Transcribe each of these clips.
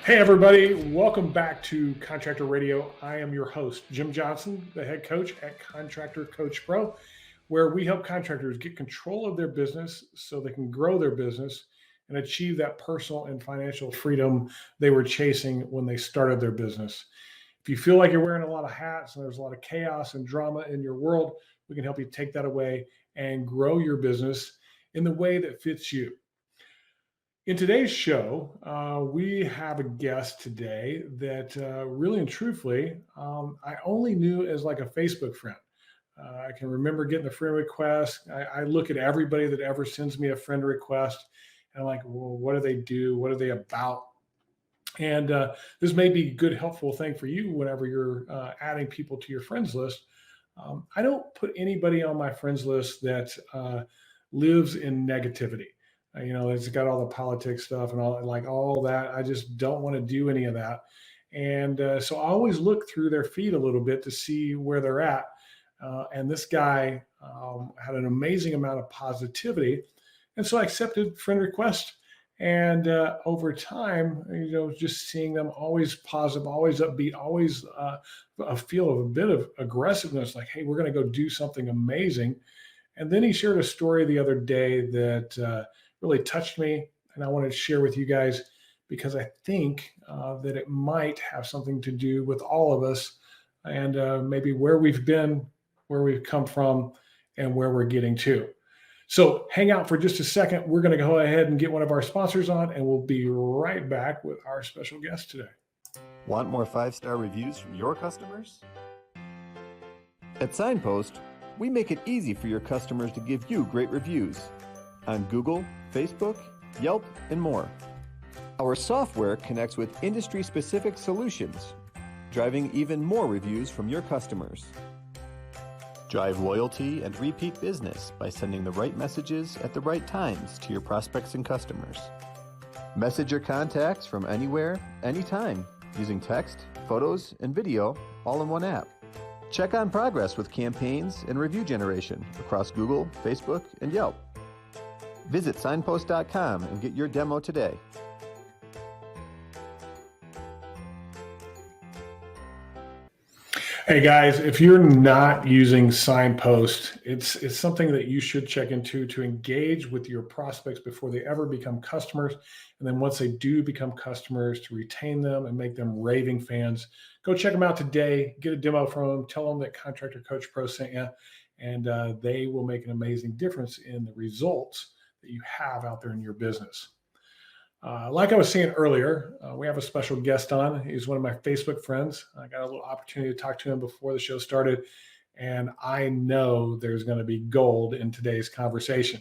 Hey everybody, welcome back to Contractor Radio. I am your host, Jim Johnson, the head coach at Contractor Coach Pro, where we help contractors get control of their business so they can grow their business and achieve that personal and financial freedom they were chasing when they started their business. If you feel like you're wearing a lot of hats and there's a lot of chaos and drama in your world, we can help you take that away and grow your business in the way that fits you. In today's show, we have a guest today that really and truthfully, I only knew as like a Facebook friend. I can remember getting the friend request. I look at everybody that ever sends me a friend request and I'm like, well, what do they do? What are they about? And this may be a good, helpful thing for you whenever you're adding people to your friends list. I don't put anybody on my friends list that lives in negativity. It's got all the politics stuff and all that. I just don't want to do any of that. And so I always look through their feed a little bit to see where they're at. And this guy had an amazing amount of positivity. And so I accepted friend request. And over time, just seeing them always positive, always upbeat, always a feel of a bit of aggressiveness, like, hey, we're going to go do something amazing. And then he shared a story the other day that really touched me, and I wanted to share with you guys because I think that it might have something to do with all of us and maybe where we've been, where we've come from, and where we're getting to. So hang out for just a second. We're going to go ahead and get one of our sponsors on, and we'll be right back with our special guest today. Want more 5-star reviews from your customers? At Signpost, we make it easy for your customers to give you great reviews on Google, Facebook, Yelp, and more. Our software connects with industry-specific solutions, driving even more reviews from your customers. Drive loyalty and repeat business by sending the right messages at the right times to your prospects and customers. Message your contacts from anywhere, anytime, using text, photos, and video all in one app. Check on progress with campaigns and review generation across Google, Facebook, and Yelp. Visit signpost.com and get your demo today. Hey guys, if you're not using Signpost, it's something that you should check into to engage with your prospects before they ever become customers. And then once they do become customers, to retain them and make them raving fans. Go check them out today, get a demo from them, tell them that Contractor Coach Pro sent you, and they will make an amazing difference in the results that you have out there in your business. Like I was saying earlier, we have a special guest on. He's one of my Facebook friends. I got a little opportunity to talk to him before the show started, and I know there's going to be gold in today's conversation.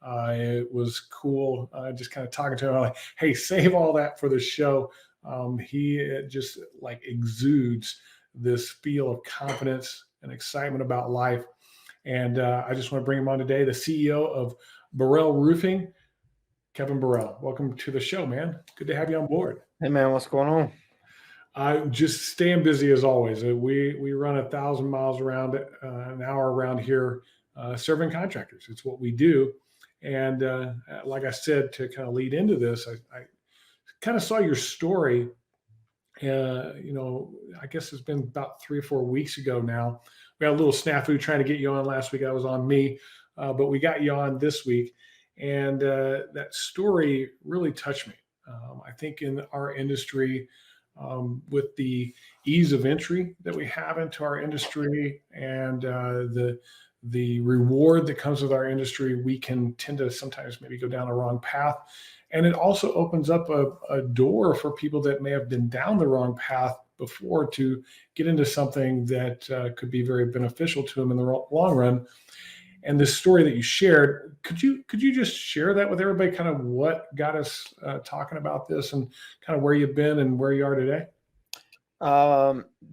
It was cool just kind of talking to him. I'm like, hey, save all that for the show. He just like exudes this feel of confidence and excitement about life. And I just want to bring him on today, the CEO of Barrelle Roofing, Kevin Barrelle. Welcome to the show, man. Good to have you on board. Hey, man, what's going on? I'm just staying busy as always. We run 1,000 miles around an hour around here serving contractors. It's what we do. And like I said, to kind of lead into this, I kind of saw your story. I guess it's been about 3 or 4 weeks ago now. We had a little snafu trying to get you on last week. That was on me. But we got you on this week, and that story really touched me. I think in our industry, with the ease of entry that we have into our industry and the reward that comes with our industry, we can tend to sometimes maybe go down a wrong path. And it also opens up a door for people that may have been down the wrong path before to get into something that could be very beneficial to them in the long run. And this story that you shared, could you just share that with everybody, kind of what got us talking about this and kind of where you've been and where you are today?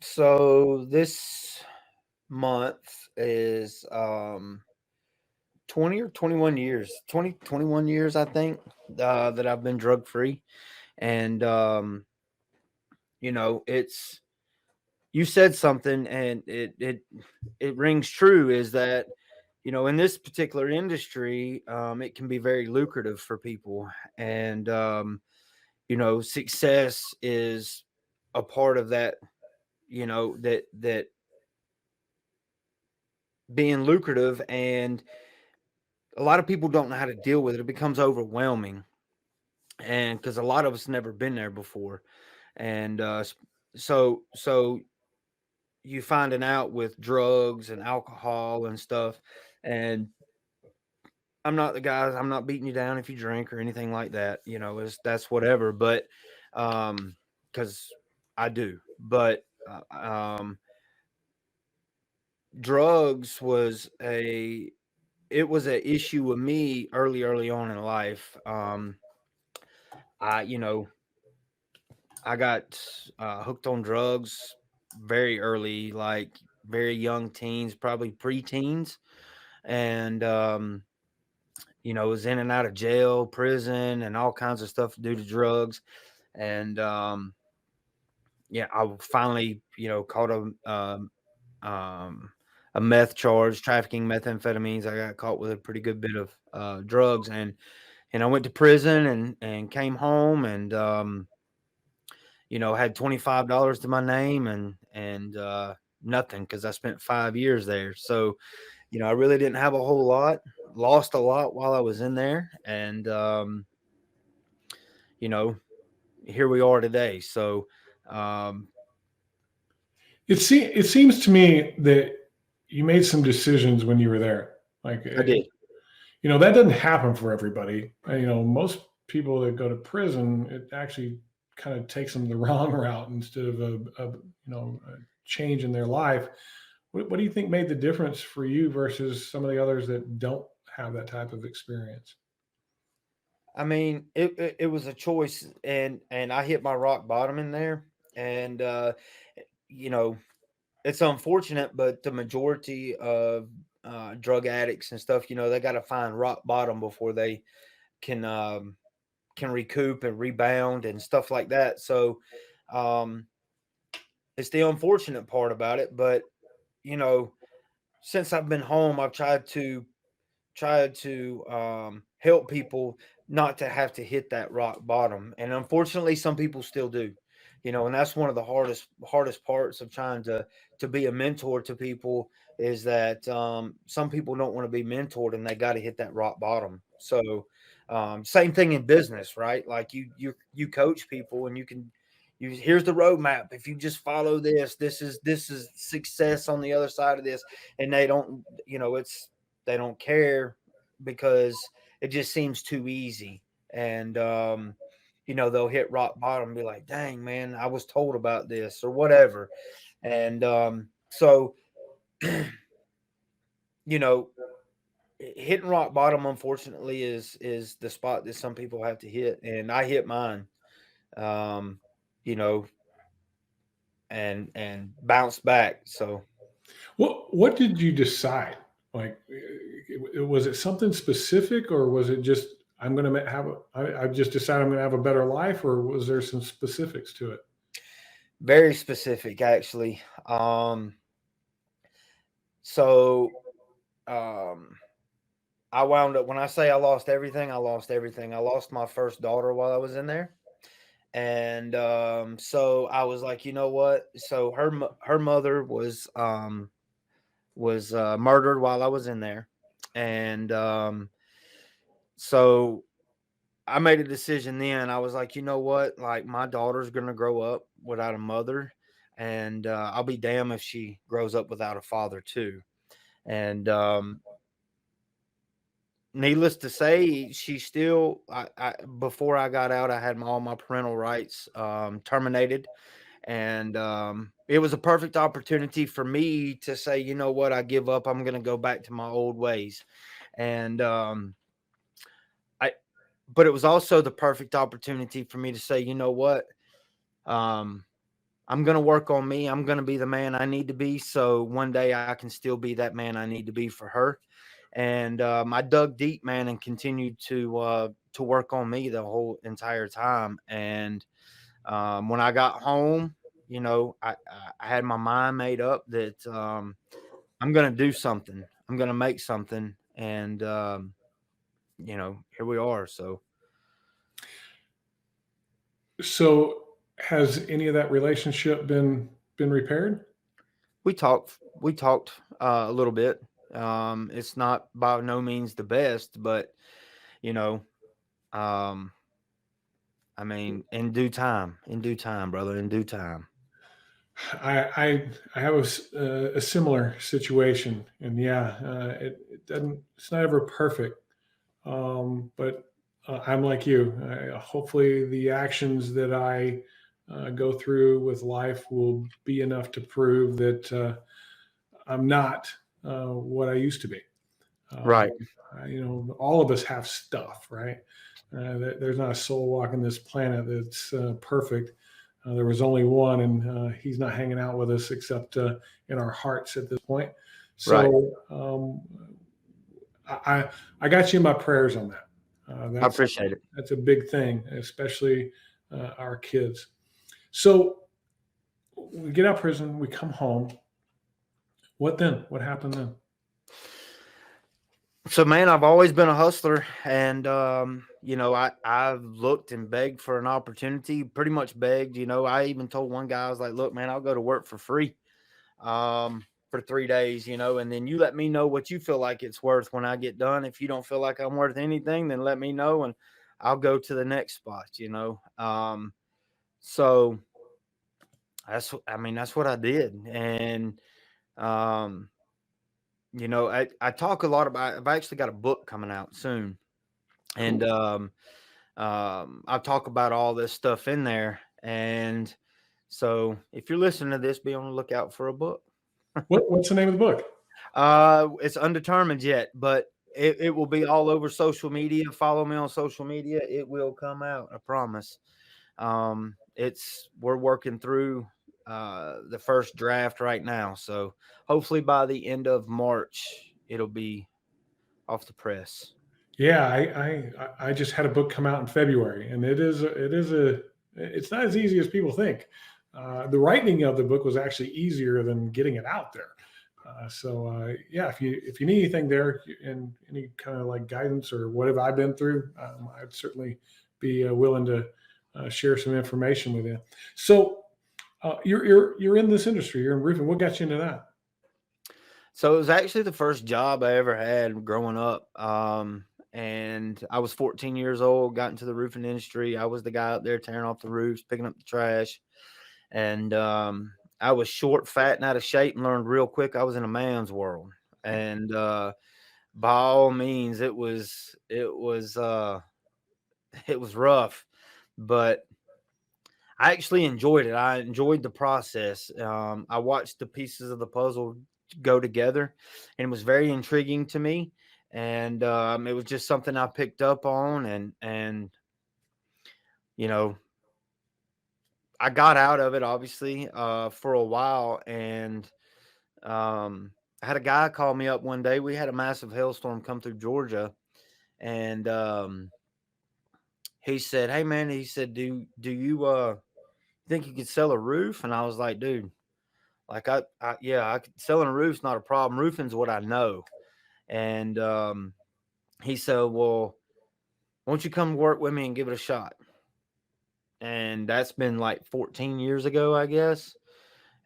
So this month is 20 or 21 years, 21 years, I think, that I've been drug free. And, it's, you said something and it rings true, is that, in this particular industry, it can be very lucrative for people. And, success is a part of that, that being lucrative, and a lot of people don't know how to deal with it. It becomes overwhelming, and because a lot of us never been there before, and so you finding out with drugs and alcohol and stuff, and I'm not beating you down if you drink or anything like that, that's whatever, but because I do, but drugs it was an issue with me early on in life. I, I got hooked on drugs very early, like very young teens, probably preteens, and was in and out of jail, prison, and all kinds of stuff due to drugs. And I finally, caught a meth charge, trafficking methamphetamines. I got caught with a pretty good bit of drugs, and I went to prison and came home, and had $25 to my name, and nothing, because I spent 5 years there. So I really didn't have a whole lot, lost a lot while I was in there, and here we are today. So it seems to me that you made some decisions when you were there. Like I did. That doesn't happen for everybody. Most people that go to prison, it actually kind of takes them the wrong route instead of a change in their life. What do you think made the difference for you versus some of the others that don't have that type of experience? I mean, it was a choice, and I hit my rock bottom in there, and it's unfortunate, but the majority of drug addicts and stuff, they got to find rock bottom before they can recoup and rebound and stuff like that. So it's the unfortunate part about it, but since I've been home, I've tried to help people not to have to hit that rock bottom, and unfortunately some people still do, and that's one of the hardest parts of trying to be a mentor to people, is that some people don't want to be mentored, and they got to hit that rock bottom. So same thing in business, right? Like you coach people, and here's the roadmap. If you just follow this is success on the other side of this, and they don't, they don't care, because it just seems too easy. And they'll hit rock bottom and be like, dang, man, I was told about this or whatever. And so hitting rock bottom, unfortunately, is the spot that some people have to hit, and I hit mine. You know and bounce back. So What did you decide? Like, was it something specific, or was it just I'm going to have I've just decided I'm going to have a better life, or was there some specifics to it? very specific, actually. So um I wound up, when I say I lost everything, I lost everything. I lost my first daughter while I was in there. And so I was like, you know what? So her mother was murdered while I was in there. And so I made a decision then. I was like, you know what? Like, my daughter's going to grow up without a mother, and I'll be damned if she grows up without a father too. And needless to say, she still, before I got out, I had all my parental rights terminated. And it was a perfect opportunity for me to say, you know what, I give up. I'm going to go back to my old ways. And but it was also the perfect opportunity for me to say, you know what, I'm going to work on me. I'm going to be the man I need to be, so one day I can still be that man I need to be for her. And I dug deep, man, and continued to work on me the whole entire time. And when I got home, I had my mind made up that I'm going to do something. I'm going to make something. And, here we are. So. So has any of that relationship been repaired? We talked a little bit. It's not by no means the best, but you know, um, I mean, in due time, brother, in due time. I have a similar situation, and yeah, it doesn't. It's not ever perfect, but I'm like you. Hopefully, the actions that I go through with life will be enough to prove that I'm not what I used to be. Right. Um, all of us have stuff, right? There's not a soul walking this planet that's perfect. There was only one, and he's not hanging out with us except in our hearts at this point. Right. So I got you in my prayers on that. I appreciate it. That's a big thing, especially our kids. So we get out of prison, we come home. What then? What happened then? So, man, I've always been a hustler, and I've looked and begged for an opportunity. Pretty much begged. I even told one guy, I was like, "Look, man, I'll go to work for free, for 3 days. And then you let me know what you feel like it's worth when I get done. If you don't feel like I'm worth anything, then let me know, and I'll go to the next spot. So that's what I did, and um." I talk a lot about. I've actually got a book coming out soon, and Cool. I talk about all this stuff in there. And so, if you're listening to this, be on the lookout for a book. What's the name of the book? It's undetermined yet, but it will be all over social media. Follow me on social media. It will come out. I promise. We're working through the first draft right now, so hopefully by the end of March it'll be off the press. Yeah, I just had a book come out in February, and it's not as easy as people think. The writing of the book was actually easier than getting it out there. Yeah, if you need anything there and any kind of like guidance or what have I been through, I'd certainly be willing to share some information with you. So you're in this industry, you're in roofing. What got you into that? So it was actually the first job I ever had growing up. And I was 14 years old, got into the roofing industry. I was the guy out there tearing off the roofs, picking up the trash. And I was short, fat, and out of shape, and learned real quick I was in a man's world. And by all means, it was rough, but I actually enjoyed it. I enjoyed the process. I watched the pieces of the puzzle go together, and it was very intriguing to me. And it was just something I picked up on, and you know, I got out of it obviously for a while, and I had a guy call me up one day. We had a massive hailstorm come through Georgia, and he said, "Hey man," he said, "Do you think you could sell a roof?" And I was like, "Dude, like I could selling a roof's not a problem. Roofing's what I know." And he said, "Well, won't you come work with me and give it a shot?" And that's been like 14 years ago, I guess.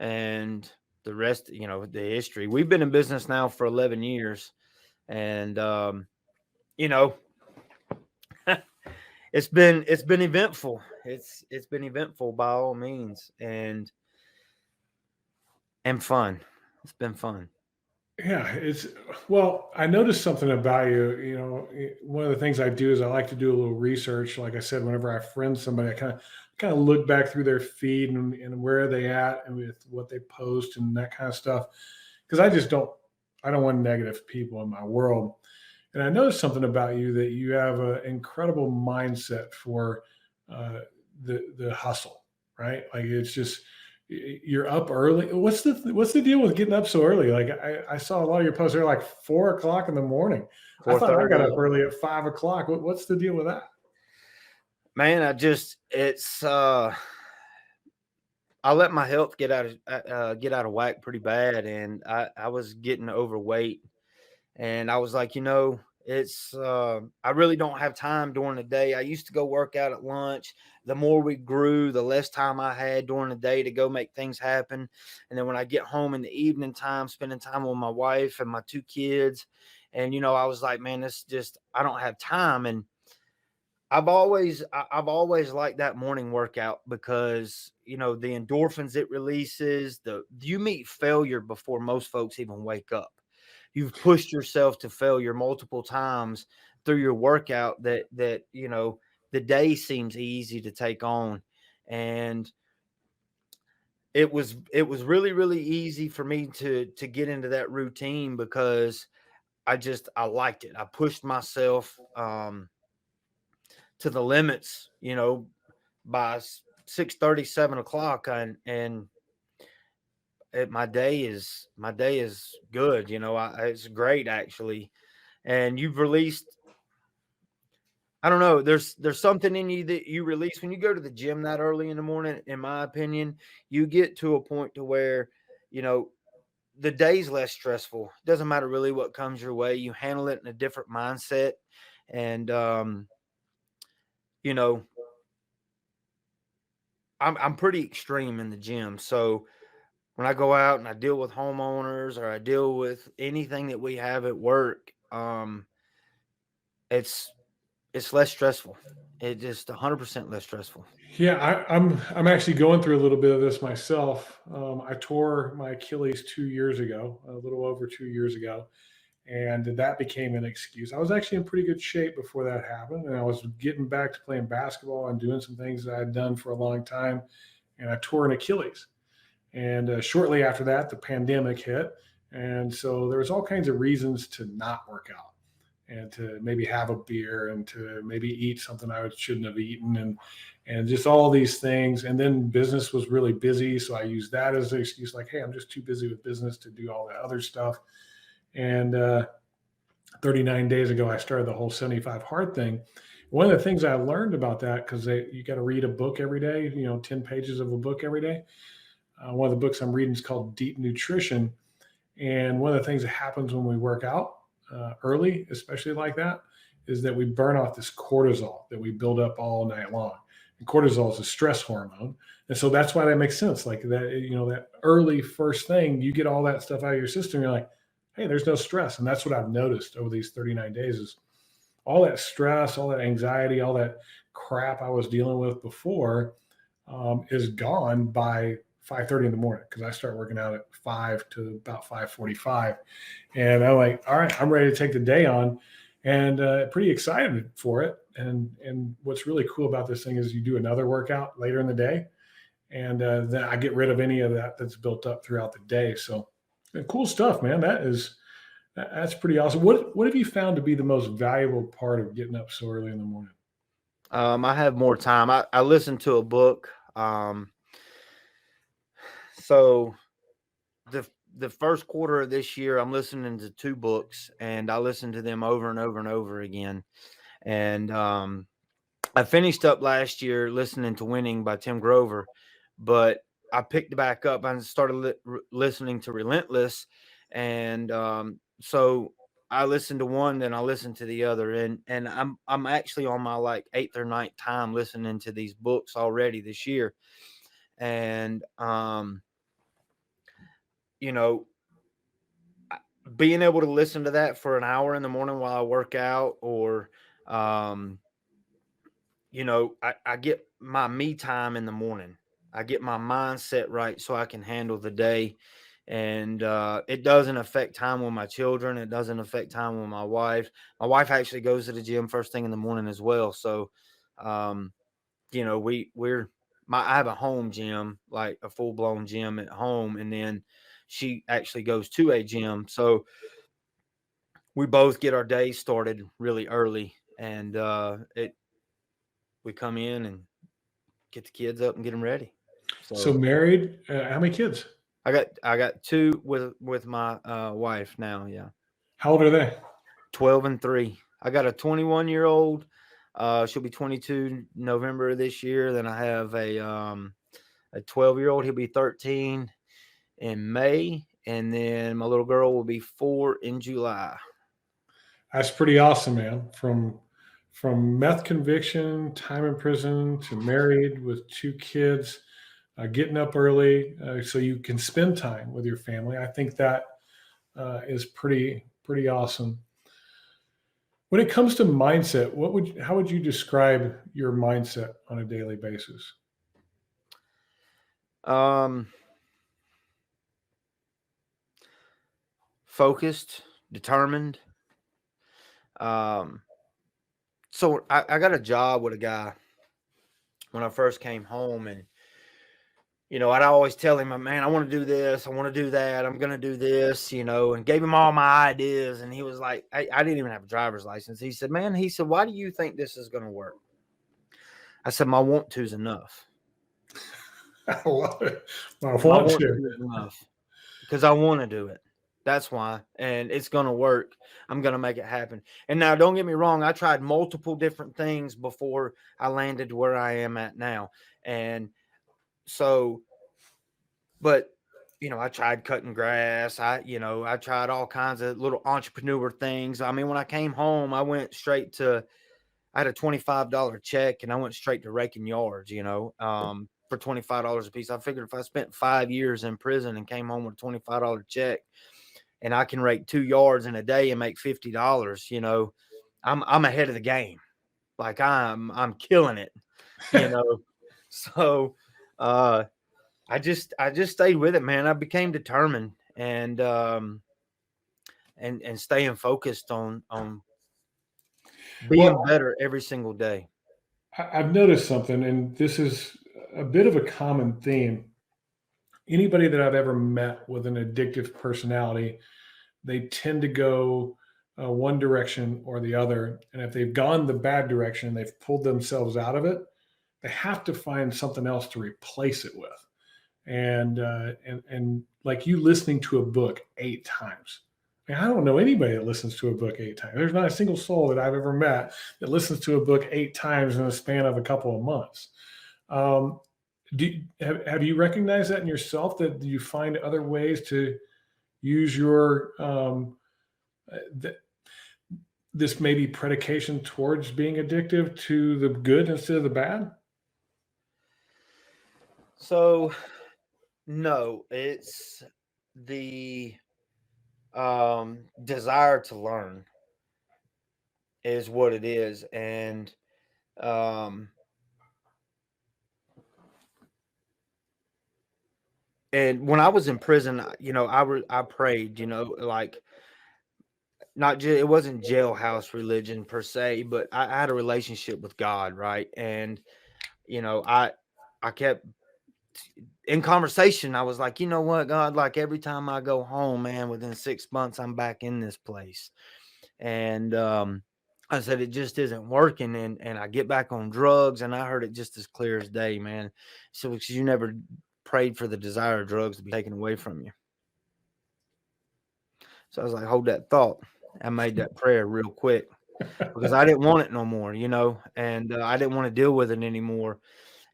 And the rest, the history. We've been in business now for 11 years, and you know, it's been eventful. It's been eventful by all means, and fun. It's been fun. Yeah, well, I noticed something about you. One of the things I do is I like to do a little research. Like I said, whenever I friend somebody, I kind of look back through their feed and where are they at and with what they post and that kind of stuff. Because I don't want negative people in my world. And I noticed something about you that you have an incredible mindset for the hustle, right? Like it's just you're up early. What's the deal with getting up so early? Like I saw a lot of your posts. They're like 4 o'clock in the morning. I thought I got up 4:30. early at 5 o'clock. What's the deal with that? Man, I let my health get out of whack pretty bad, and I was getting overweight, and I was like, It's I really don't have time during the day. I used to go work out at lunch. The more we grew, the less time I had during the day to go make things happen. And then when I get home in the evening time, spending time with my wife and my two kids, and I was like, man, this just I don't have time. And I've always liked that morning workout because the endorphins it releases. You meet failure before most folks even wake up. You've pushed yourself to failure multiple times through your workout that the day seems easy to take on. And it was really, really easy for me to get into that routine because I liked it. I pushed myself to the limits, by 6:30, 7 o'clock, and my day is good. It's great actually. And you've released, I don't know, there's something in you that you release when you go to the gym that early in the morning. In my opinion, you get to a point to where you know the day's less stressful. Doesn't matter really what comes your way. You handle it in a different mindset, and you know I'm pretty extreme in the gym. So when I go out and I deal with homeowners or I deal with anything that we have at work, it's it's less stressful. It just 100% less stressful. Yeah, I'm actually going through a little bit of this myself. I tore my Achilles 2 years ago, a little over 2 years ago, and that became an excuse. I was actually in pretty good shape before that happened, and I was getting back to playing basketball and doing some things that I'd done for a long time, and I tore an Achilles. And shortly after that, the pandemic hit, and so there was all kinds of reasons to not work out and to maybe have a beer and to maybe eat something I shouldn't have eaten and just all these things. And then business was really busy, so I used that as an excuse, like, hey, I'm just too busy with business to do all that other stuff. And 39 days ago, I started the whole 75 hard thing. One of the things I learned about that, because you got to read a book every day, 10 pages of a book every day. One of the books I'm reading is called Deep Nutrition. And one of the things that happens when we work out early, especially like that, is that we burn off this cortisol that we build up all night long. And cortisol is a stress hormone. And so that's why that makes sense. Like that, that early first thing, you get all that stuff out of your system. You're like, hey, there's no stress. And that's what I've noticed over these 39 days is all that stress, all that anxiety, all that crap I was dealing with before is gone by 5:30 in the morning because I start working out at 5 to about 5:45, and I'm like, all right, I'm ready to take the day on, and pretty excited for it. And what's really cool about this thing is you do another workout later in the day, and then I get rid of any of that that's built up throughout the day. So cool stuff, man. That's pretty awesome. What have you found to be the most valuable part of getting up so early in the morning? I have more time. I listened to a book. So the first quarter of this year, I'm listening to two books, and I listen to them over and over and over again. And I finished up last year listening to Winning by Tim Grover, but I picked it back up and started listening to Relentless. And so I listened to one, then I listened to the other, and I'm actually on my like eighth or ninth time listening to these books already this year. And you know, being able to listen to that for an hour in the morning while I work out, or I get my me time in the morning. I get my mindset right so I can handle the day. And it doesn't affect time with my children. It doesn't affect time with my wife. My wife actually goes to the gym first thing in the morning as well. So, um, I have a home gym, like a full blown gym at home. And then she actually goes to a gym. So we both get our day started really early. And we come in and get the kids up and get them ready. So So married, how many kids? I got two with my wife now. Yeah, How old are they? 12 and 3. I got a 21-year-old. She'll be 22 November of this year. Then I have a 12-year-old. He'll be 13 in May, and then my little girl will be 4 in July. That's pretty awesome, man. From meth conviction, time in prison, to married with 2 kids, getting up early so you can spend time with your family. I think that is pretty awesome. When it comes to mindset, how would you describe your mindset on a daily basis? Um, Focused, determined. Um, so I got a job with a guy when I first came home, and I'd always tell him, man, I want to do this, I want to do that, I'm gonna do this, and gave him all my ideas, and he was like, I didn't even have a driver's license. He said, why do you think this is gonna work? I said, my want to's enough. I love it. I My want want to. to is enough because I want to do it. That's why. And it's going to work. I'm going to make it happen. And now, don't get me wrong. I tried multiple different things before I landed where I am at now. And so, but, I tried cutting grass. I tried all kinds of little entrepreneur things. I mean, when I came home, I had a $25 check and I went straight to raking yards, for $25 a piece. I figured if I spent 5 years in prison and came home with a $25 check, and I can rake 2 yards in a day and make $50, I'm ahead of the game. Like I'm killing it, So I just stayed with it, man. I became determined and staying focused on being better every single day. I've noticed something, and this is a bit of a common theme. Anybody that I've ever met with an addictive personality, they tend to go one direction or the other. And if they've gone the bad direction, they've pulled themselves out of it, they have to find something else to replace it with. And like you listening to a book 8 times. I don't know anybody that listens to a book 8 times. There's not a single soul that I've ever met that listens to a book 8 times in the span of a couple of months. Have you recognized that in yourself, that you find other ways to use your this maybe predication towards being addictive to the good instead of the bad? So no, it's the desire to learn is what it is. And when I was in prison, I prayed, like it wasn't jailhouse religion per se, but I had a relationship with God, right? And I kept in conversation. I was like, you know what, God, like every time I go home, man, within 6 months, I'm back in this place. And I said, it just isn't working. And I get back on drugs, and I heard it just as clear as day, man. So because you never prayed for the desire of drugs to be taken away from you. So I was like, hold that thought. I made that prayer real quick because I didn't want it no more, and I didn't want to deal with it anymore.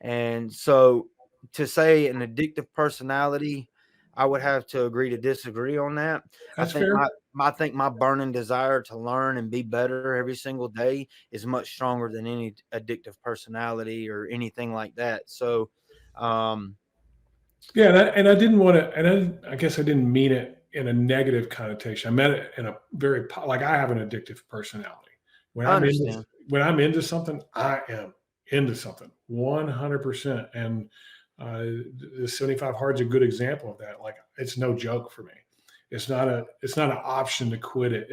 And so to say an addictive personality, I would have to agree to disagree on that. That's fair. I think my burning desire to learn and be better every single day is much stronger than any addictive personality or anything like that. So, yeah, and I didn't want to, and I guess I didn't mean it in a negative connotation. I meant it in a very like I have an addictive personality. When I'm into something, I am into something 100%. And the 75 hard is a good example of that. Like it's no joke for me. It's not an option to quit it.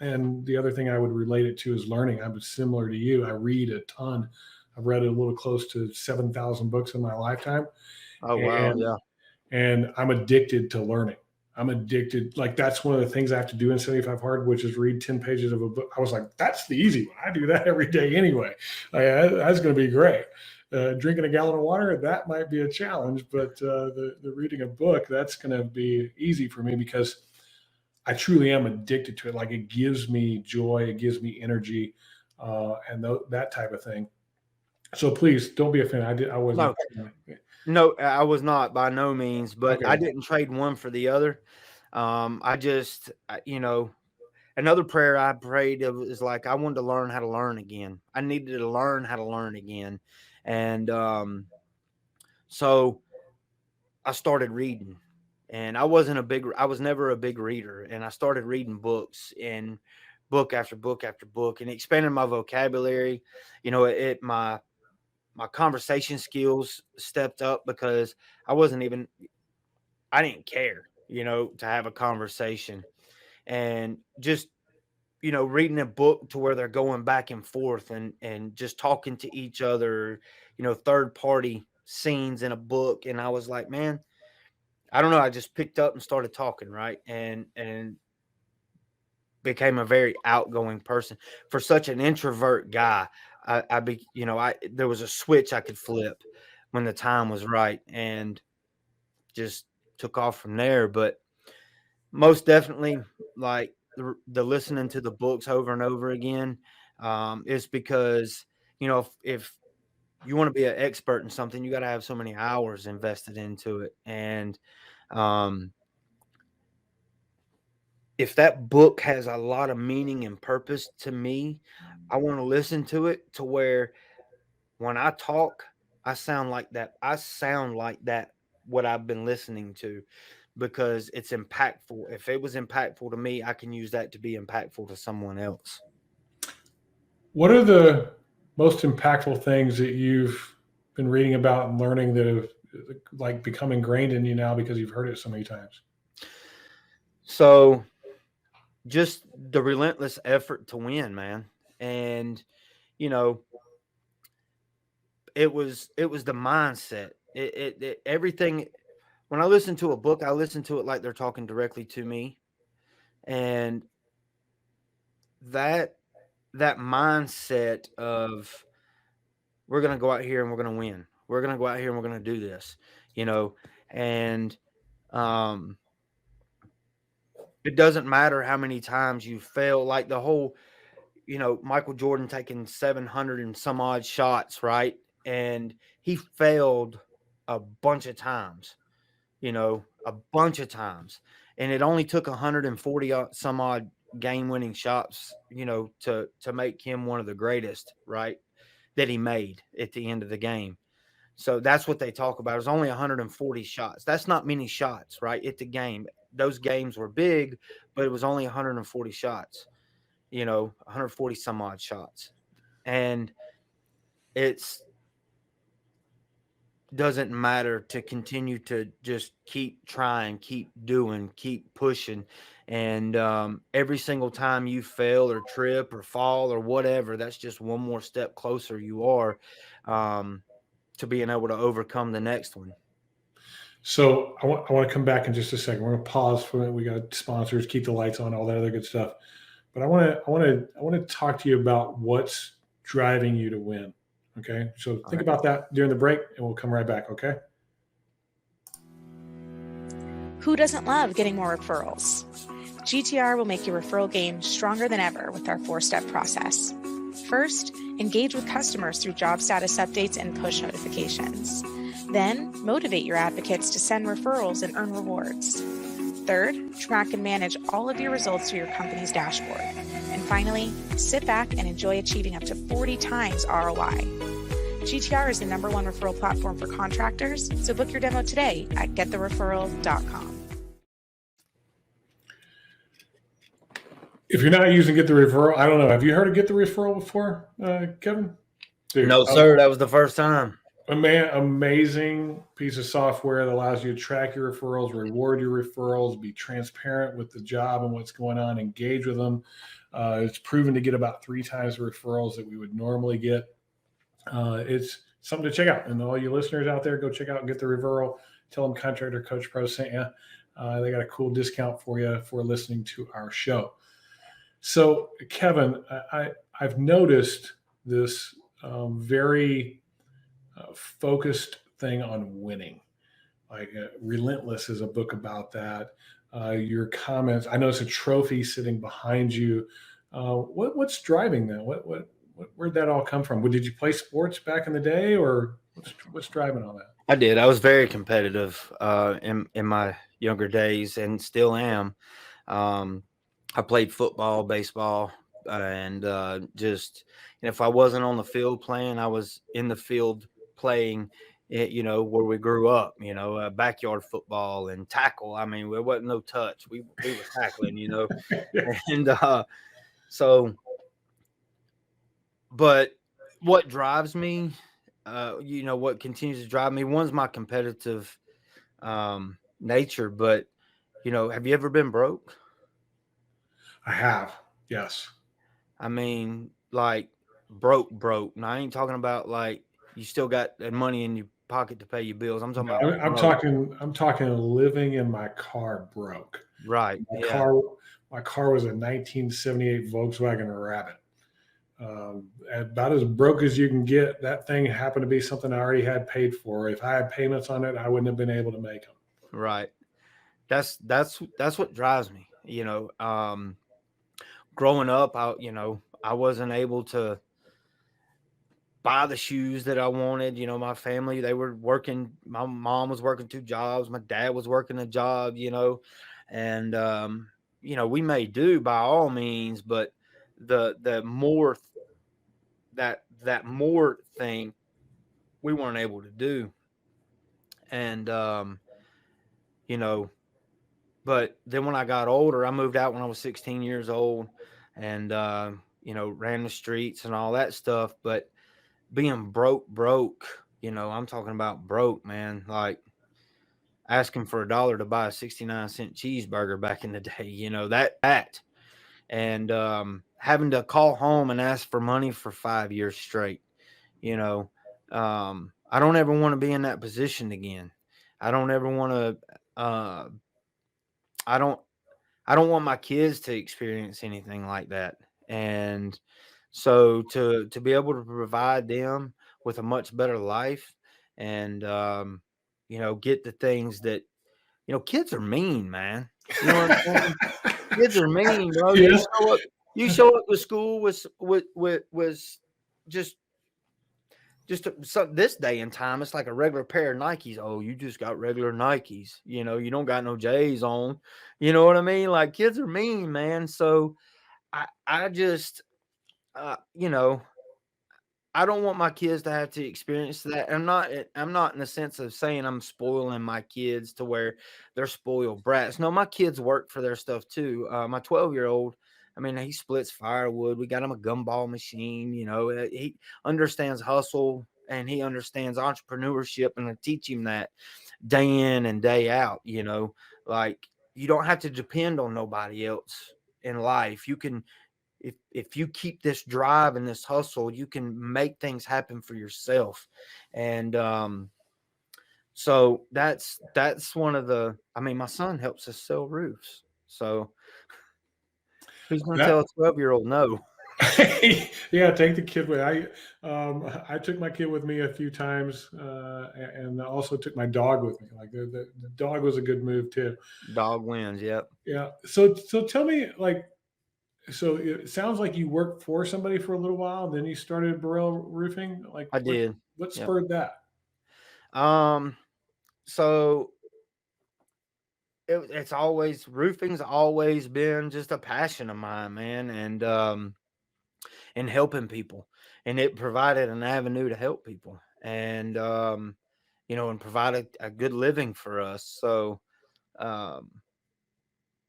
And the other thing I would relate it to is learning. I'm similar to you. I read a ton. I've read a little close to 7,000 books in my lifetime. Oh, wow. Yeah. And I'm addicted to learning. I'm addicted. Like that's one of the things I have to do in 75 hard, which is read 10 pages of a book. I was like, that's the easy one. I do that every day anyway. That's going to be great. Drinking a gallon of water, that might be a challenge, but the reading a book, that's going to be easy for me because I truly am addicted to it. Like it gives me joy. It gives me energy and that type of thing. So please don't be offended. I wasn't. No, I was not by no means, but okay. I didn't trade one for the other. I just, another prayer I prayed is like, I wanted to learn how to learn again. I needed to learn how to learn again. And so I started reading, and I was never a big reader. And I started reading books, and book after book after book, and expanding my vocabulary. My conversation skills stepped up because I didn't care, to have a conversation. And just, reading a book to where they're going back and forth and just talking to each other, third party scenes in a book. And I was like, man, I don't know. I just picked up and started talking, right? And became a very outgoing person. For such an introvert guy, there was a switch I could flip when the time was right, and just took off from there. But most definitely, like the listening to the books over and over again, is because, if you want to be an expert in something, you got to have so many hours invested into it. And if that book has a lot of meaning and purpose to me, I want to listen to it to where when I talk, I sound like that. I sound like that, what I've been listening to, because it's impactful. If it was impactful to me, I can use that to be impactful to someone else. What are the most impactful things that you've been reading about and learning that have like become ingrained in you now because you've heard it so many times? So just the relentless effort to win, man. And, it was the mindset. Everything. When I listen to a book, I listen to it like they're talking directly to me. And that mindset of, we're going to go out here and we're going to win. We're going to go out here and we're going to do this, and it doesn't matter how many times you fail, like the whole, Michael Jordan taking 700 and some odd shots, right? And he failed a bunch of times, a bunch of times. And it only took 140 some odd game-winning shots, to make him one of the greatest, right, that he made at the end of the game. So that's what they talk about. It was only 140 shots. That's not many shots, right, at the game. Those games were big, but it was only 140 shots, 140 some odd shots. And it's doesn't matter to continue to just keep trying, keep doing, keep pushing. And every single time you fail or trip or fall or whatever, that's just one more step closer you are to being able to overcome the next one. So I want to come back in just a second. We're going to pause for it. We got sponsors, keep the lights on, all that other good stuff. But I want to talk to you about what's driving you to win. Okay. So think about that during the break, and we'll come right back. Okay. Who doesn't love getting more referrals? GTR will make your referral game stronger than ever with our 4-step process. First, engage with customers through job status updates and push notifications. Then, motivate your advocates to send referrals and earn rewards. Third, track and manage all of your results through your company's dashboard. And finally, sit back and enjoy achieving up to 40 times ROI. GTR is the #1 referral platform for contractors, so book your demo today at getthereferral.com. If you're not using Get the Referral, I don't know. Have you heard of Get the Referral before, Kevin? Dude, no, sir. That was the first time. Amazing piece of software that allows you to track your referrals, reward your referrals, be transparent with the job and what's going on, engage with them. It's proven to get about 3 times the referrals that we would normally get. It's something to check out. And all you listeners out there, go check out Get the Referral. Tell them Contractor Coach Pro sent you. They got a cool discount for you for listening to our show. So, Kevin, I've noticed this very focused thing on winning. Like Relentless is a book about that. Your comments, I noticed a trophy sitting behind you. What's driving that? Where'd that all come from? Did you play sports back in the day, or what's driving all that? I did. I was very competitive in my younger days, and still am. I played football, baseball, and just, and if I wasn't on the field playing, I was in the field playing it, where we grew up, backyard football and tackle. I mean, there wasn't no touch. We were tackling, and so, but what drives me, what continues to drive me, one's my competitive nature, but have you ever been broke? I have. Yes. I mean, like broke. Now I ain't talking about like you still got that money in your pocket to pay your bills. I'm talking about I'm broke. talking living in my car broke. Right. My Yeah. car was a 1978 Volkswagen Rabbit. About as broke as you can get. That thing happened to be something I already had paid for. If I had payments on it, I wouldn't have been able to make them. Right. That's what drives me. Growing up, I wasn't able to buy the shoes that I wanted. My family, they were working. My mom was working 2 jobs. My dad was working a job, and, we may do by all means, but the more that more thing we weren't able to do. And, but then when I got older, I moved out when I was 16 years old and, ran the streets and all that stuff. But being broke, I'm talking about broke, man, like asking for $1 to buy a 69-cent cheeseburger back in the day, that, and, having to call home and ask for money for 5 years straight, I don't ever want to be in that position again. I don't ever want to, I don't want my kids to experience anything like that. And so to be able to provide them with a much better life and, get the things that, kids are mean, man. You know what I'm saying? Kids are mean, bro. Yes. You show up to school with just this day and time, it's like a regular pair of Nikes. Oh, you just got regular Nikes. You don't got no J's on. You know what I mean? Like kids are mean, man. So I just, I don't want my kids to have to experience that. I'm not in the sense of saying I'm spoiling my kids to where they're spoiled brats. No, my kids work for their stuff too. My 12-year-old, I mean, he splits firewood. We got him a gumball machine. He understands hustle and he understands entrepreneurship, and I teach him that day in and day out. Like you don't have to depend on nobody else in life. You can, if you keep this drive and this hustle, you can make things happen for yourself. And so that's one of the, I mean, my son helps us sell roofs. So who's going to tell a 12-year-old no? Yeah, take the kid with. I took my kid with me a few times, and I also took my dog with me. Like the dog was a good move too. Dog wins. Yep. Yeah. So tell me, like, so it sounds like you worked for somebody for a little while, then you started Barrelle Roofing. Like, I did. What spurred that? So it's always, roofing's always been just a passion of mine, man, and helping people, and it provided an avenue to help people, and and provide a good living for us. So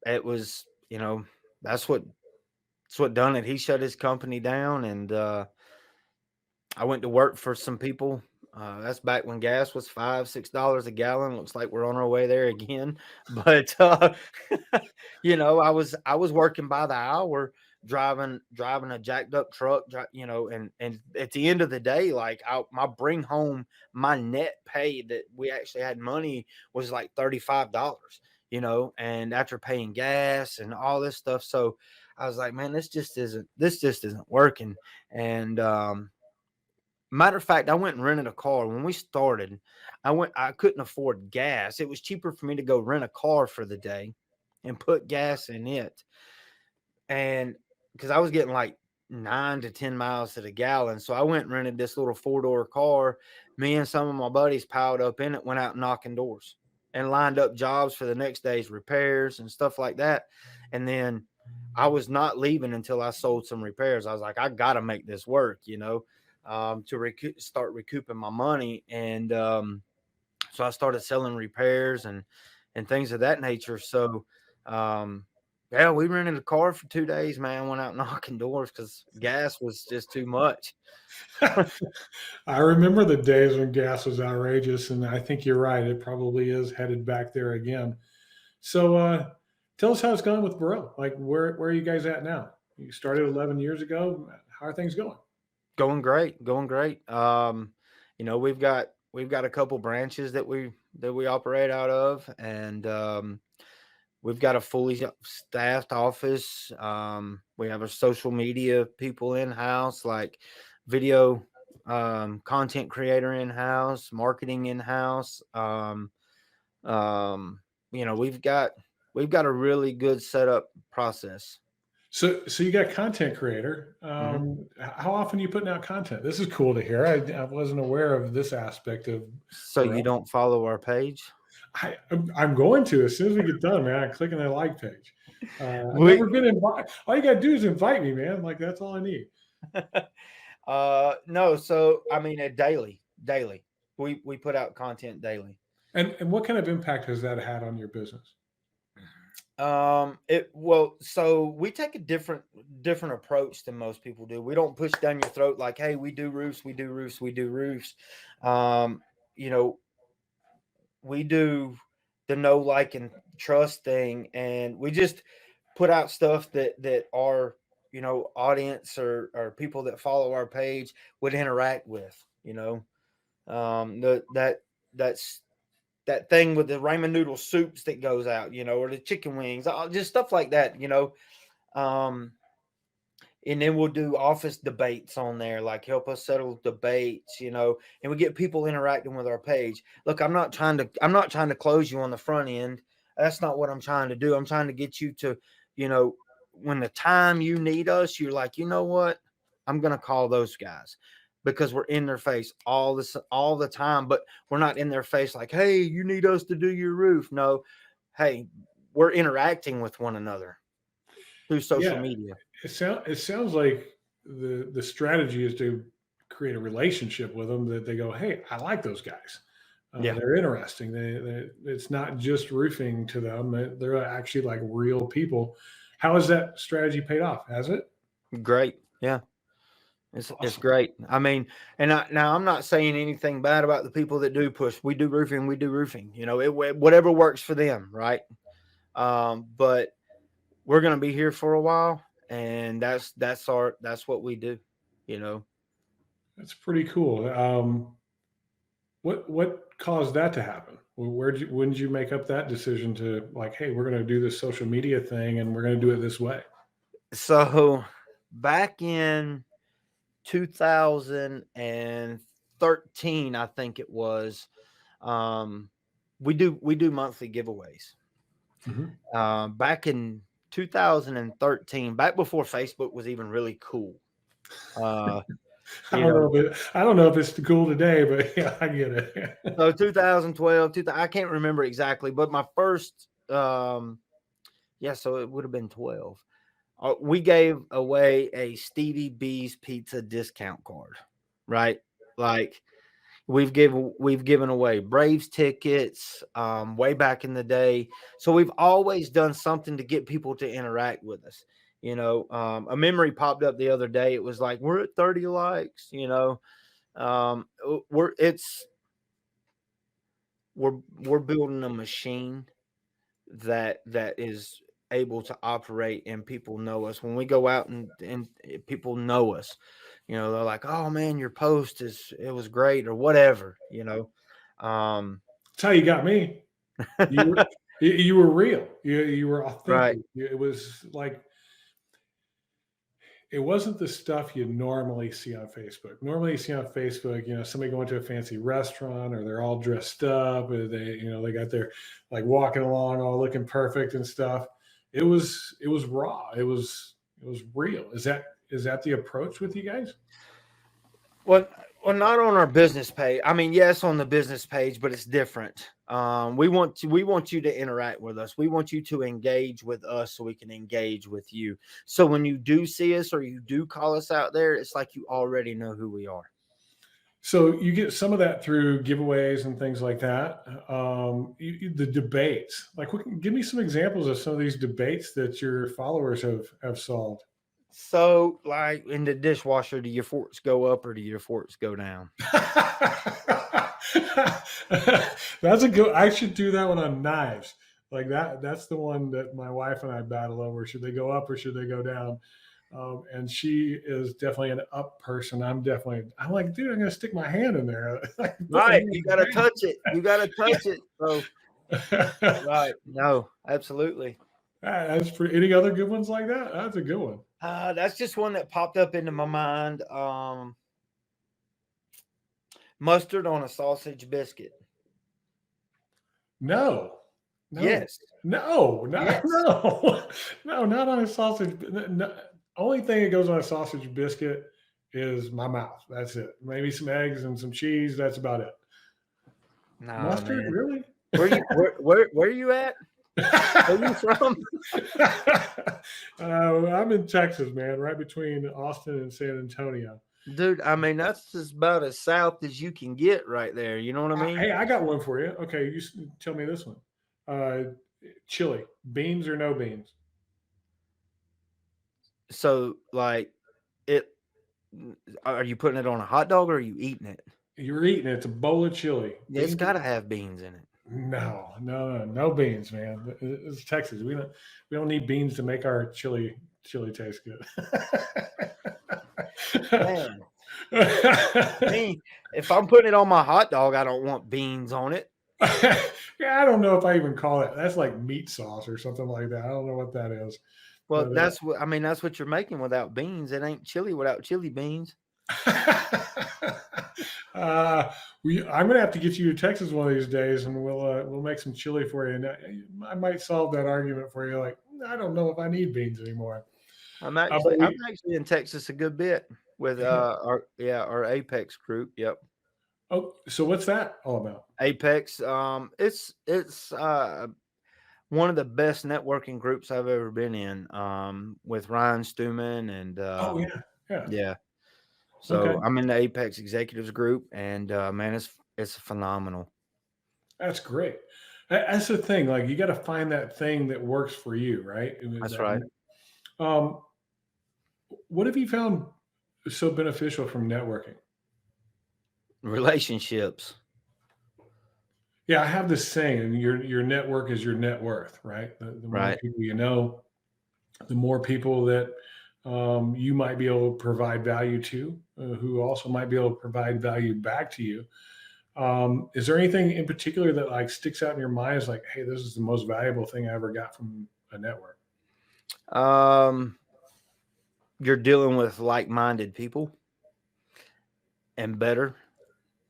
it was, that's what done it. He shut his company down, and I went to work for some people. That's back when gas was $5-6 a gallon. Looks like we're on our way there again. But I was working by the hour, driving a jacked up truck. And at the end of the day, like my bring home, my net pay that we actually had money was like $35. And after paying gas and all this stuff, so I was like, man, this just isn't working. And matter of fact, I went and rented a car. When we started, I couldn't afford gas. It was cheaper for me to go rent a car for the day and put gas in it. And because I was getting like 9 to 10 miles to the gallon. So I went and rented this little 4-door car. Me and some of my buddies piled up in it, went out knocking doors and lined up jobs for the next day's repairs and stuff like that. And then I was not leaving until I sold some repairs. I was like, I got to make this work, to start recouping my money. And so I started selling repairs and things of that nature. So, yeah, we rented a car for 2 days, man. Went out knocking doors because gas was just too much. I remember the days when gas was outrageous, and I think you're right. It probably is headed back there again. So, tell us how it's gone with Barrelle. Like, where are you guys at now? You started 11 years ago. How are things going? Going great, going great. We've got a couple branches that we operate out of, and we've got a fully staffed office. We have our social media people in house, like video content creator in house, marketing in house. We've got a really good setup process. So you got content creator. Mhm. How often are you putting out content? This is cool to hear. I wasn't aware of this aspect of So you Barrelle. don't follow our page? I'm going to as soon as we get done, man. I click on that like page. I've We never been invited. All you gotta do is invite me, man. Like that's all I need. No, so I mean daily. We put out content daily. And what kind of impact has that had on your business? So we take a different approach than most people do. We don't push down your throat like, hey, we do roofs, we do roofs, we do roofs. You know, we do the know, like, and trust thing, and we just put out stuff that our audience or people that follow our page would interact with. That's that thing with the ramen noodle soups that goes out, or the chicken wings, just stuff like that. Um, and then we'll do office debates on there, like help us settle debates, and we get people interacting with our page. Look, I'm not trying to close you on the front end. That's not what I'm trying to do. I'm trying to get you to, when the time you need us, you're like, you know what? I'm going to call those guys because we're in their face all the time, but we're not in their face like, hey, you need us to do your roof. No, hey, we're interacting with one another through social Yeah, media. it sounds like the strategy is to create a relationship with them that they go, hey, I like those guys. Yeah, They're interesting. It's not just roofing to them. They're actually like real people. How has that strategy paid off? Has it? great. Yeah. It's Awesome. great. I mean, now I'm not saying anything bad about the people that do push. We do roofing. We do roofing. Whatever works for them, right? But we're gonna be here for a while, and that's what we do. You know, That's pretty cool. What caused that to happen? When did you make up that decision to like, hey, we're going to do this social media thing and we're going to do it this way? so back in 2013, I think it was. Um, we do monthly giveaways. Mhm. Back in 2013, back before Facebook was even really cool. Uh, I you don't know, know I don't know if it's cool today, but yeah, I get it. so 2012, I can't remember exactly, but my first, yeah, so it would have been 12. We gave away a Stevie B's pizza discount card, right? Like we've given away Braves tickets way back in the day. So we've always done something to get people to interact with us. A memory popped up the other day. It was like we're at 30 likes. Um, we're it's we're building a machine that is able to operate, and people know us when we go out, and people know us. They're like, oh man, your post it was great, or whatever. um That's how you got me. You were you were real. You were right. authentic. It was like it wasn't the stuff you normally see on Facebook. Normally, you see on Facebook, somebody going to a fancy restaurant, or they're all dressed up, or they got their like walking along, all looking perfect and stuff. It was raw. It was real. Is that the approach with you guys? Well, Well, not on our business page. I mean, yes, on the business page, but it's different. We want you to interact with us. We want you to engage with us so we can engage with you. So when you do see us or you do call us out there, it's like you already know who we are. So you get some of that through giveaways and things like that. The debates, like, give me some examples of some of these debates that your followers have solved. So, like in the dishwasher, do your forks go up or do your forks go down? That's a good. I should do that one on knives. Like that. That's the one that my wife and I battle over. Should they go up or should they go down? And she is definitely an up person. I'm like, dude, I'm gonna stick my hand in there. Right. You gotta touch it. You gotta touch it. So right. No, absolutely. That's for any other good ones like that. That's a good one. That's just one that popped up into my mind. Mustard on a sausage biscuit. No. Yes. No. Yes. No, not on a sausage. No. Only thing that goes on a sausage biscuit is my mouth. That's it. Maybe some eggs and some cheese. That's about it. No, mustard, man. Really? Where are you at? Where are you from? I'm in Texas, man, right between Austin and San Antonio. Dude, I mean, that's just about as south as you can get right there. You know what I mean? Hey, I got one for you. Okay, you tell me this one. Chili, beans or no beans? So, like, are you putting it on a hot dog or are you eating it? You're eating it. It's a bowl of chili. It's got to have beans in it. No beans, man. It's Texas. We don't need beans to make our chili taste good. Man. I mean, if I'm putting it on my hot dog, I don't want beans on it. Yeah, I don't know if I even call it. That's like meat sauce or something like that. I don't know what that is. Well, but, that's what you're making without beans. It ain't chili without chili beans. I'm gonna have to get you to Texas one of these days, and we'll make some chili for you. And I might solve that argument for you. Like, I don't know if I need beans anymore. I'm actually in Texas a good bit with our Apex group. Yep. Oh, so what's that all about? Apex. It's one of the best networking groups I've ever been in. With Ryan Stewman and yeah. So okay. I'm in the Apex Executives group, and man, it's phenomenal. That's great. That's the thing. Like, you got to find that thing that works for you, right? That's right. What have you found so beneficial from networking? Relationships. Yeah, I have this saying, and your network is your net worth, right? The more people you know, the more people that you might be able to provide value to, who also might be able to provide value back to you. Is there anything in particular that like sticks out in your mind as like, hey, this is the most valuable thing I ever got from a network? You're dealing with like-minded people and better.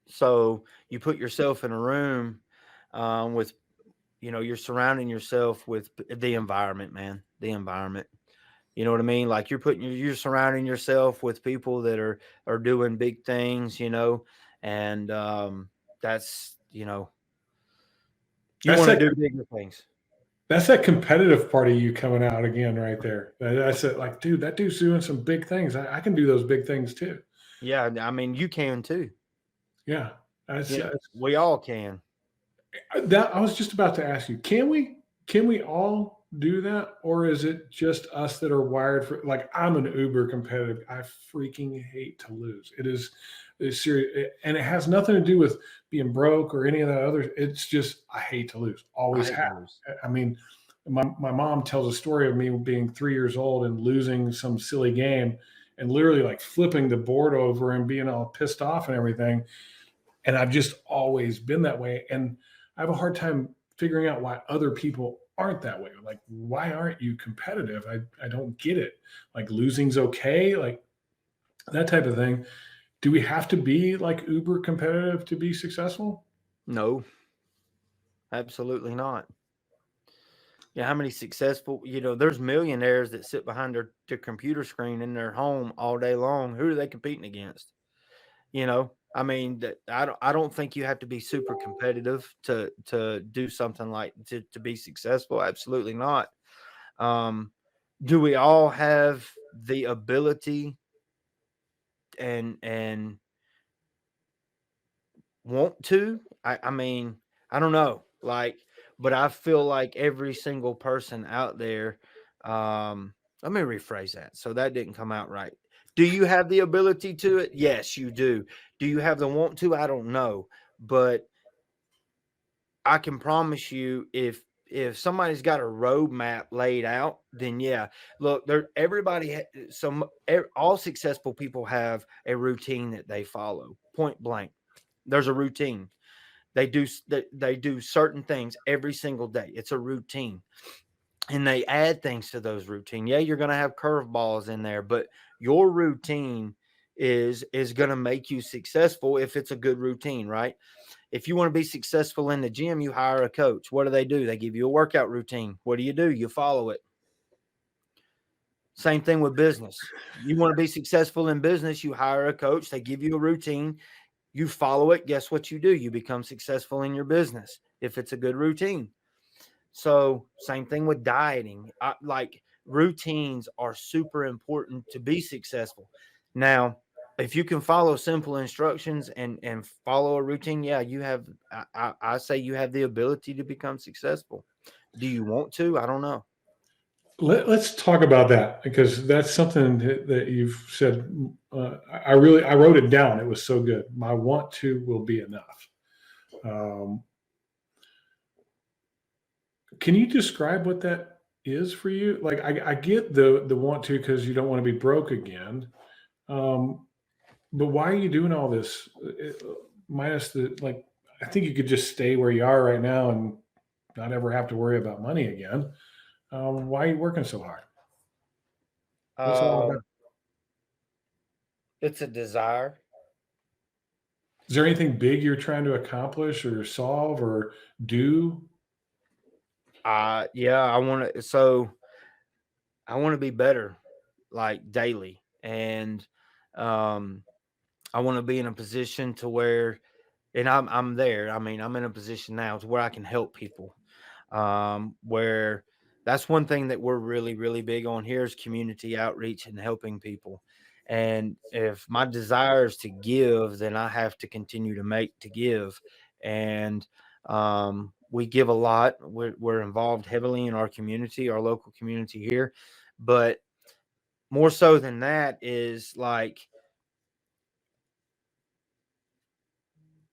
So you put yourself in a room with, you're surrounding yourself with the environment, man, the environment. You know what I mean? Like you're surrounding yourself with people that are doing big things, and that's, you want to do bigger things. That's that competitive part of you coming out again right there. That's it. Like, dude, that dude's doing some big things. I can do those big things too. Yeah. I mean, you can too. Yeah. We all can. I was just about to ask you, can we all do that? Or is it just us that are wired for, like, I'm an uber competitive. I freaking hate to lose. It's serious. And it has nothing to do with being broke or any of that other. It's just, I hate to lose. Always have. I mean, my mom tells a story of me being 3 years old and losing some silly game and literally like flipping the board over and being all pissed off and everything. And I've just always been that way. And I have a hard time figuring out why other people aren't that way. Like, why aren't you competitive? I don't get it. Like, losing's okay. Like, that type of thing. Do we have to be like uber competitive to be successful? No, absolutely not. Yeah. How many successful, there's millionaires that sit behind their computer screen in their home all day long. Who are they competing against? I mean, I don't think you have to be super competitive to do something like to be successful. Absolutely not. Um, do we all have the ability and want to? I mean, I don't know. Like, but I feel like every single person out there, let me rephrase that. So that didn't come out right. Do you have the ability to it? Yes, you do. Do you have the want to? I don't know. But I can promise you if somebody's got a roadmap laid out, then yeah. Look, there all successful people have a routine that they follow. Point blank. There's a routine. They do certain things every single day. It's a routine. And they add things to those routine. Yeah, you're going to have curveballs in there, but your routine is going to make you successful if it's a good routine, right? If you want to be successful in the gym, you hire a coach. What do? They give you a workout routine. What do? You follow it. Same thing with business. You want to be successful in business, you hire a coach. They give you a routine. You follow it. Guess what you do? You become successful in your business if it's a good routine. So same thing with dieting. Like routines are super important to be successful. Now, if you can follow simple instructions and follow a routine, yeah, you have. I say you have the ability to become successful. Do you want to? I don't know. Let's talk about that because that's something that you've said. I wrote it down. It was so good. My want to will be enough. Um, can you describe what that is for you? Like, I get the want to because you don't want to be broke again. Um, but why are you doing all this? Minus the like, I think you could just stay where you are right now and not ever have to worry about money again. Why are you working so hard? What's it all about? Um, it's a desire. Is there anything big you're trying to accomplish or solve or do? Yeah, I want to. So I want to be better, like daily, and um, I want to be in a position to where, and I'm there. I mean, I'm in a position now to where I can help people. Where that's one thing that we're really big on here is community outreach and helping people. And if my desire is to give, then I have to continue to make to give. And we give a lot. We're involved heavily in our community, our local community here. But more so than that is like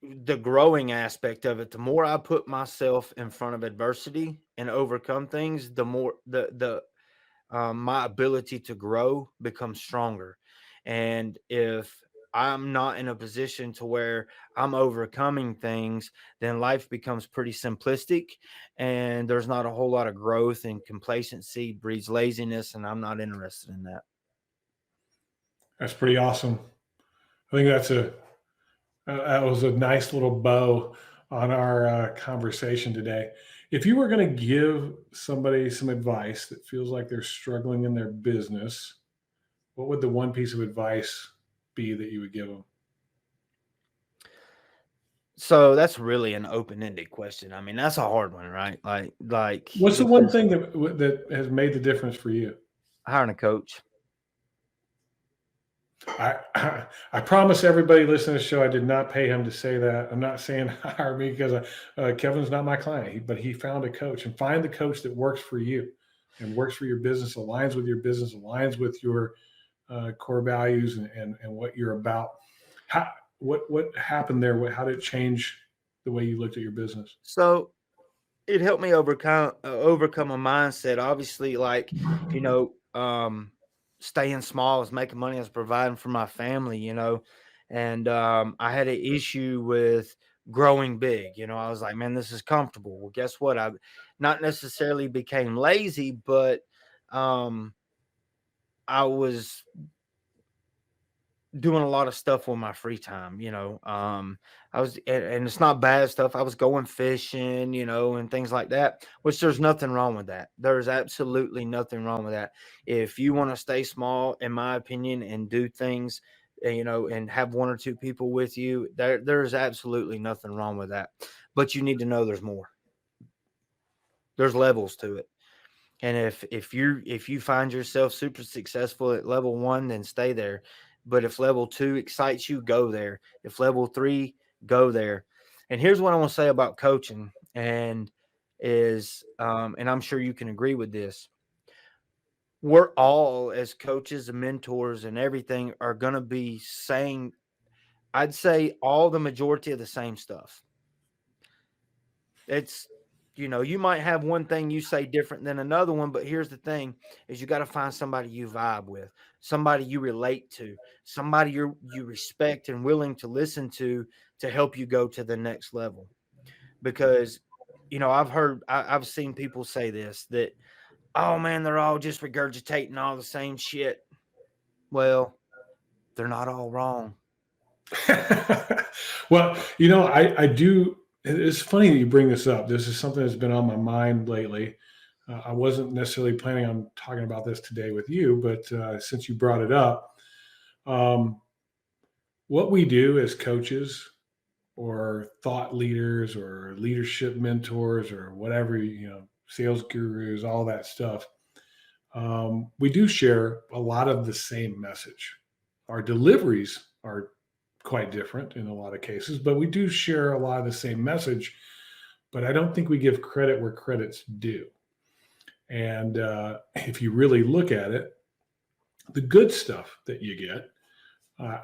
the growing aspect of it. The more I put myself in front of adversity and overcome things, the more the my ability to grow becomes stronger. And if I'm not in a position to where I'm overcoming things, then life becomes pretty simplistic and there's not a whole lot of growth, and complacency breeds laziness, and I'm not interested in that. That's pretty awesome. I think that was a nice little bow on our conversation today. If you were going to give somebody some advice that feels like they're struggling in their business, what would the one piece of advice be that you would give them? So that's really an open-ended question. I mean, that's a hard one, right? Like What's the one because thing that has made the difference for you? hiring a coach. I promise everybody listening to the show, I did not pay him to say that. I'm not saying hire me because Kevin's not my client, but he found a coach, and find the coach that works for you and works for your business, aligns with your business, aligns with your core values and what you're about. How, what happened there? How did it change the way you looked at your business? So it helped me overcome a mindset. Obviously, like, you know, staying small is making money, is providing for my family, and I had an issue with growing big. I was like, man, this is comfortable. Well, guess what? I not necessarily became lazy, but um, I was doing a lot of stuff with my free time. I was, and it's not bad stuff. I was going fishing, and things like that, which there's nothing wrong with that. There's absolutely nothing wrong with that. If you want to stay small, in my opinion, and do things and have one or two people with you, there's absolutely nothing wrong with that. But you need to know there's more. There's levels to it. And if you find yourself super successful at level 1, then stay there. But if level 2 excites you, go there. If level 3, go there. And here's what I want to say about coaching, and I'm sure you can agree with this. We're all, as coaches and mentors and everything, are going to be saying, I'd say, all the majority of the same stuff. It's, you might have one thing you say different than another one, but here's the thing is you got to find somebody you vibe with, somebody you relate to, somebody you respect and willing to listen to help you go to the next level. Because, I've seen people say this, that, oh man, they're all just regurgitating all the same shit. Well, they're not all wrong. Well, I do. It's funny that you bring this up. This is something that's been on my mind lately. I wasn't necessarily planning on talking about this today with you, but since you brought it up, what we do as coaches or thought leaders or leadership mentors or whatever, sales gurus, all that stuff, we do share a lot of the same message. Our deliveries are quite different in a lot of cases, but we do share a lot of the same message. But I don't think we give credit where credit's due. And if you really look at it, the good stuff that you get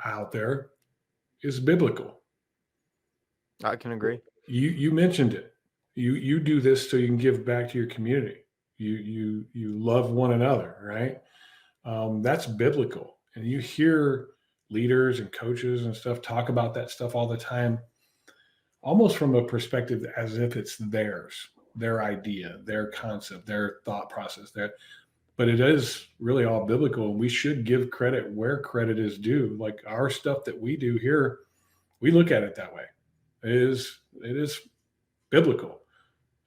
out there is biblical. I can agree. You mentioned it. You do this so you can give back to your community. You love one another, right? That's biblical. And you hear leaders and coaches and stuff talk about that stuff all the time, almost from a perspective as if it's theirs, their idea, their concept, their thought process. But it is really all biblical, and we should give credit where credit is due. Like our stuff that we do here, we look at it that way. It is biblical.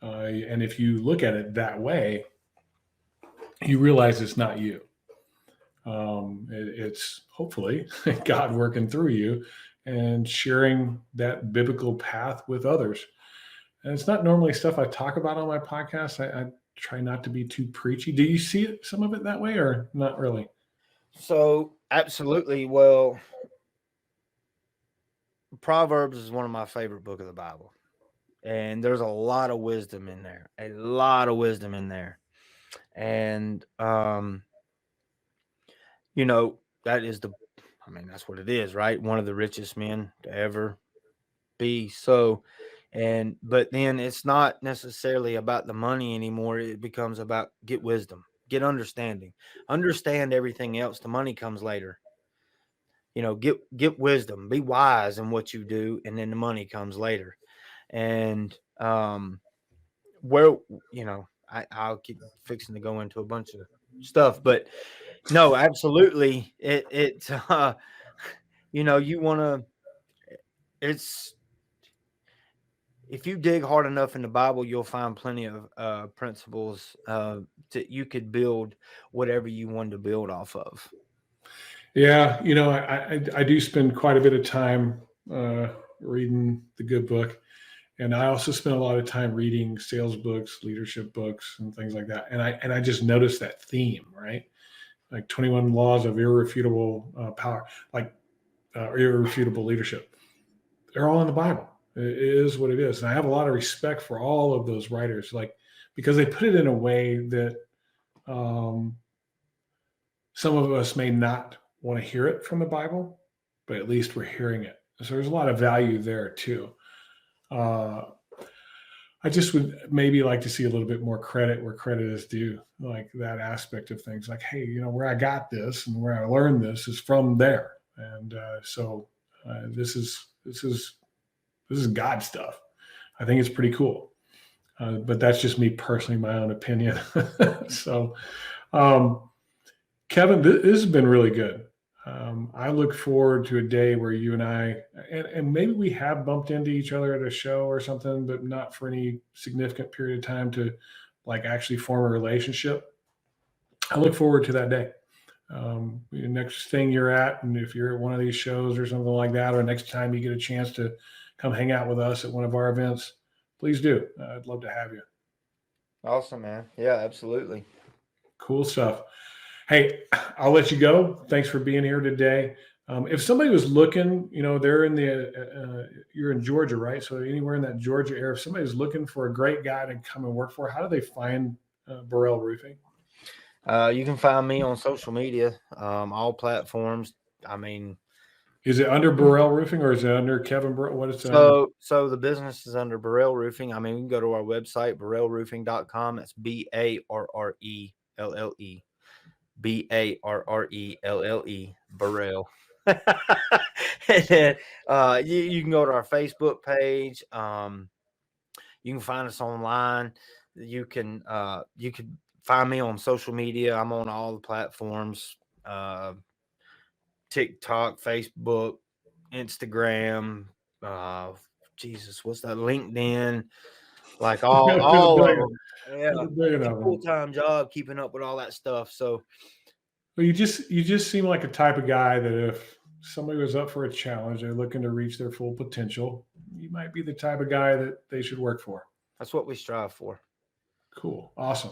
And if you look at it that way, you realize it's not you. It's hopefully God working through you and sharing that biblical path with others. And it's not normally stuff I talk about on my podcast. I try not to be too preachy. Do you see some of it that way or not really? So absolutely. Well, Proverbs is one of my favorite books of the Bible. And there's a lot of wisdom in there, And, that is that's what it is, right? One of the richest men to ever be. So, but then it's not necessarily about the money anymore. It becomes about get wisdom, get understanding, understand everything else. The money comes later. Get wisdom, be wise in what you do. And then the money comes later. And, I'll keep fixing to go into a bunch of stuff, but no, absolutely. You want to, if you dig hard enough in the Bible, you'll find plenty of principles that you could build whatever you wanted to build off of. Yeah. I do spend quite a bit of time reading the good book. And I also spend a lot of time reading sales books, leadership books, and things like that. And I just noticed that theme, right? Like 21 laws of irrefutable power, like irrefutable leadership. They're all in the Bible. It is what it is. And I have a lot of respect for all of those writers, because they put it in a way that some of us may not want to hear it from the Bible, but at least we're hearing it. So there's a lot of value there too. I just would maybe like to see a little bit more credit where credit is due, like that aspect of things. Like, hey, where I got this and where I learned this is from there, and so this is God stuff. I think it's pretty cool, but that's just me personally, my own opinion. So, Kevin, this has been really good. I look forward to a day where you and I, and maybe we have bumped into each other at a show or something, but not for any significant period of time to actually form a relationship. I look forward to that day. next thing you're at, and if you're at one of these shows or something like that, or next time you get a chance to come hang out with us at one of our events, please do. I'd love to have you. Awesome, man. Yeah, absolutely. Cool stuff. Hey, I'll let you go. Thanks for being here today. If somebody was looking, they're in you're in Georgia, right? So anywhere in that Georgia area, if somebody's looking for a great guy to come and work for, how do they find Barrelle Roofing? You can find me on social media, all platforms. I mean, is it under Barrelle Roofing or is it under Kevin Barrelle? What is it? So the business is under Barrelle Roofing. I mean, you can go to our website, barrelleroofing.com. That's BARRELLE. BARRELLE, Barrelle. And then you can go to our Facebook page. You can find us online. You can find me on social media. I'm on all the platforms: TikTok, Facebook, Instagram. What's that? LinkedIn. Like all of them. Yeah, full-time job, keeping up with all that stuff. So, well, you just seem like a type of guy that if somebody was up for a challenge, they're looking to reach their full potential, you might be the type of guy that they should work for. That's what we strive for. Cool. Awesome.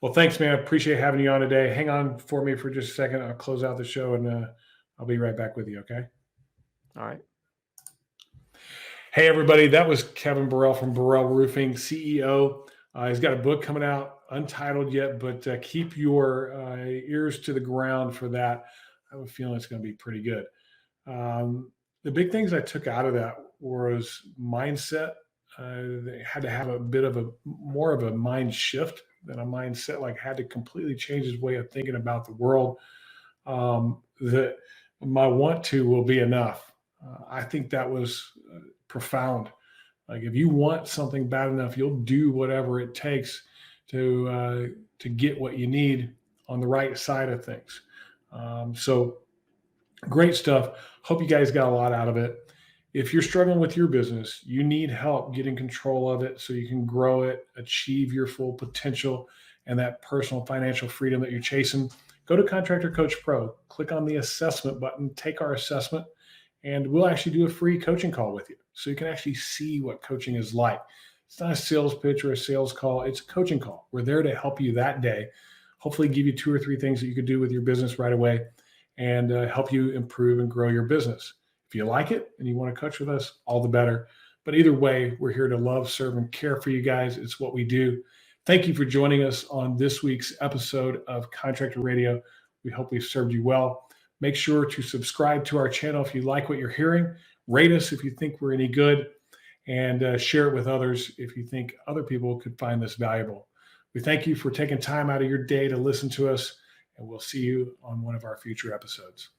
Well, thanks, man. I appreciate having you on today. Hang on for me for just a second. I'll close out the show and I'll be right back with you. Okay. All right. Hey, everybody. That was Kevin Barrelle from Barrelle Roofing, CEO. He's got a book coming out, untitled yet, but keep your ears to the ground for that. I have a feeling it's going to be pretty good. The big things I took out of that was mindset. They had to have a bit of more of a mind shift than a mindset, like had to completely change his way of thinking about the world. That my want to will be enough. I think that was profound. Like if you want something bad enough, you'll do whatever it takes to get what you need on the right side of things. So great stuff. Hope you guys got a lot out of it. If you're struggling with your business, you need help getting control of it so you can grow it, achieve your full potential and that personal financial freedom that you're chasing, go to Contractor Coach Pro, click on the assessment button, take our assessment, and we'll actually do a free coaching call with you so you can actually see what coaching is like. It's not a sales pitch or a sales call. It's a coaching call. We're there to help you that day, hopefully give you 2 or 3 things that you could do with your business right away and help you improve and grow your business. If you like it and you want to coach with us, all the better. But either way, we're here to love, serve, and care for you guys. It's what we do. Thank you for joining us on this week's episode of Contractor Radio. We hope we've served you well. Make sure to subscribe to our channel if you like what you're hearing. Rate us if you think we're any good. And share it with others if you think other people could find this valuable. We thank you for taking time out of your day to listen to us. And we'll see you on one of our future episodes.